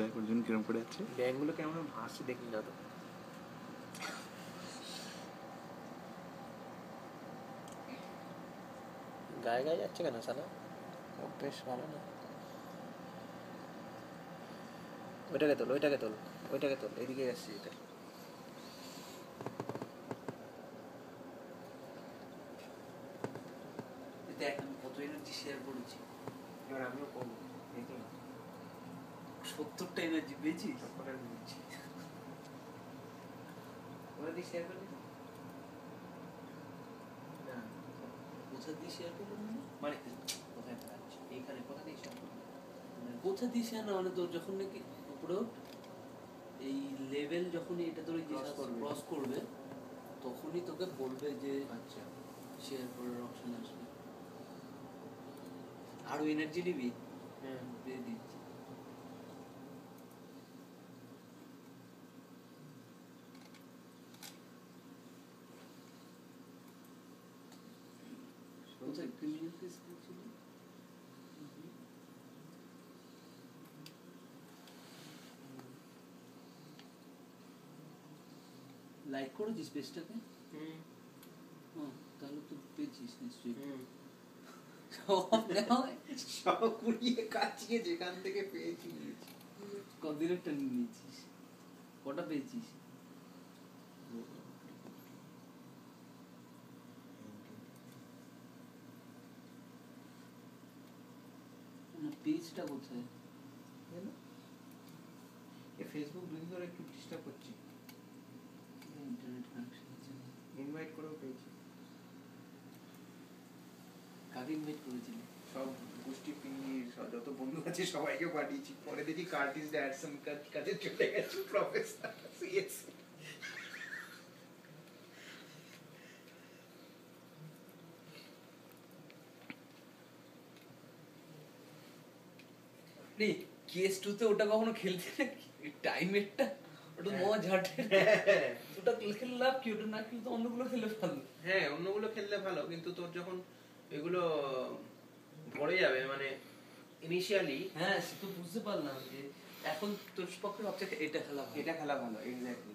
দেখ অর্জুন কিরম করে আছে। ব্যাঙগুলো কেমন ভাসছে দেখলি না তো? গায়ে গায়ে যাচ্ছে কেন সালা? বেশ ভালো না। ওইটাকে তোল, ওইটাকে তোল, ওইটাকে তোল, এদিকে আসছে এটা। দেখ আমি কত এনার্জি শেয়ার করেছি, এবার আমিও করবো, দেখি 70টা এনার্জি পেয়েছিস। সবকটা দিচ্ছি। ওরা দিয়ে শেয়ার করলি না? কোথা দিয়ে শেয়ার করবো মানে কোথায় পাচ্ছি এইখানে, কোথা দিয়ে শেয়ার করবো? কোথা দিয়ে শেয়ার না, মানে তোর যখন নাকি উপরে এই লেভেল যখনই এটা তোর ক্রস করবে তখনই তোকে বলবে যে আচ্ছা শেয়ার করার অপশন আসবে। আরো এনার্জি নিবি? হ্যাঁ দিয়ে দিচ্ছি। কোথায় ক্রিমিনাল কেস ছিল? লাইক করেছিস পেজটাকে? তাহলে তো পেয়েছিস নিশ্চয়ই। সব কুড়িয়ে কাচিয়ে যেখান থেকে পেয়েছি নিয়েছি। কতদিনের টা নিয়েছিস? কটা পেয়েছিস? পেজটা কোথায়? ফেসবুক দুদিন ধরে একটু ডিস্টার্ব করছি, ইন্টারনেট কানেকশন আছে। ইনভাইট করেও পেয়েছি। কাকে ইনভাইট করেছিলি? সব গোষ্ঠী পিঙ্গির যত বন্ধু আছে সবাইকে পাঠিয়েছি। পরে দেখি কার্টিস ড্যাডসন কাছে চলে গেছে প্রফেসর সিএস। কেস টুতে ওটা কখনো খেলতে নাকি টাইমেরটা? ওটা ঝাটে ওটা খেলে লাভ কি? ওটা না খেলে তো অন্যগুলো খেলে ভালো। হ্যাঁ অন্যগুলো খেললে ভালো, কিন্তু তোর যখন এগুলো ভরে যাবে মানে ইনিশিয়ালি। হ্যাঁ সে তো বুঝতে পারলাম যে এখন তোর পক্ষে সবচেয়ে এটা খেলা ভালো। এটা খেলা ভালো, এক্স্যাক্টলি।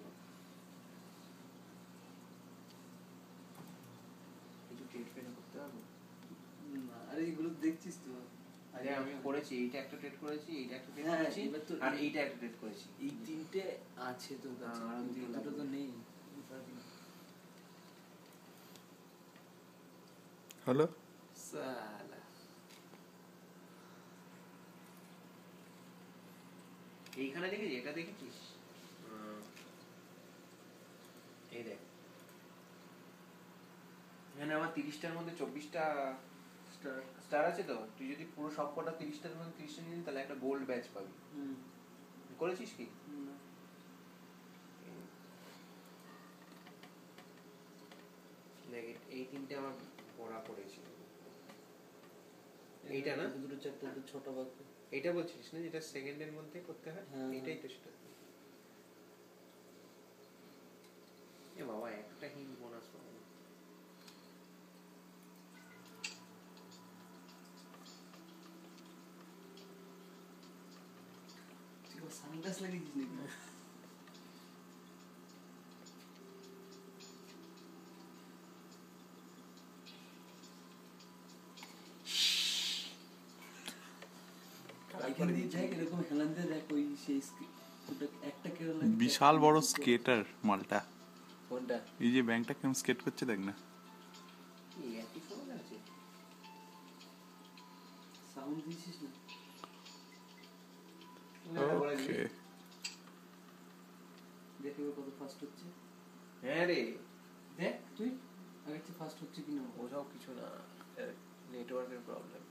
কিছু ট্রেড ফেড করতে পারবো না, আরে এগুলো দেখছিস তো? আরে আমি করেছি, এইটা একটা ট্রেড করেছি, এইটা একটা ট্রেড হ্যাঁ, করেছি, এবার তো আর এইটা একটা ট্রেড করেছি। এই তিনটে আছে তোর কাছে, আর দুটো তো নেই। হলো সালা এইখানে দেখেছি, এটা দেখেছিস? এই দেখ এখানে আমার 30টার মধ্যে 24টা স্টার আছে। তো তুই যদি পুরো সব কটা 30টার মধ্যে 30টা নিয়ে তাহলে একটা গোল্ড ব্যাচ পাবি। করেছিস কি? দেখ এই তিনটে আমার পড়া পড়েছিল। এইটা না, দুটো চারটে ছোট বাকি। এইটা বলছিস না যেটা সেকেন্ডের মধ্যে করতে হয়? এইটাই তো সেটা। এ বাবা একটা হিং বোনাস পাবো। সানগ্লাস লাগিয়েছিস নাকি? বিশাল বড় স্কেটার মালটা। কোনটা? এই যে ব্যাংকটা কেমন স্কেট করছে দেখ না। একই সময় আছে। সাউন্ড দিছিস না? ওকে দেখে কত ফাস্ট হচ্ছে। হ্যাঁ রে দেখ তুই আগের চেয়ে ফাস্ট হচ্ছে কিনা। ওসব কিছু না, নেটওয়ার্কের প্রবলেম।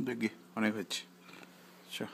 দেখি অনেক হচ্ছে। আচ্ছা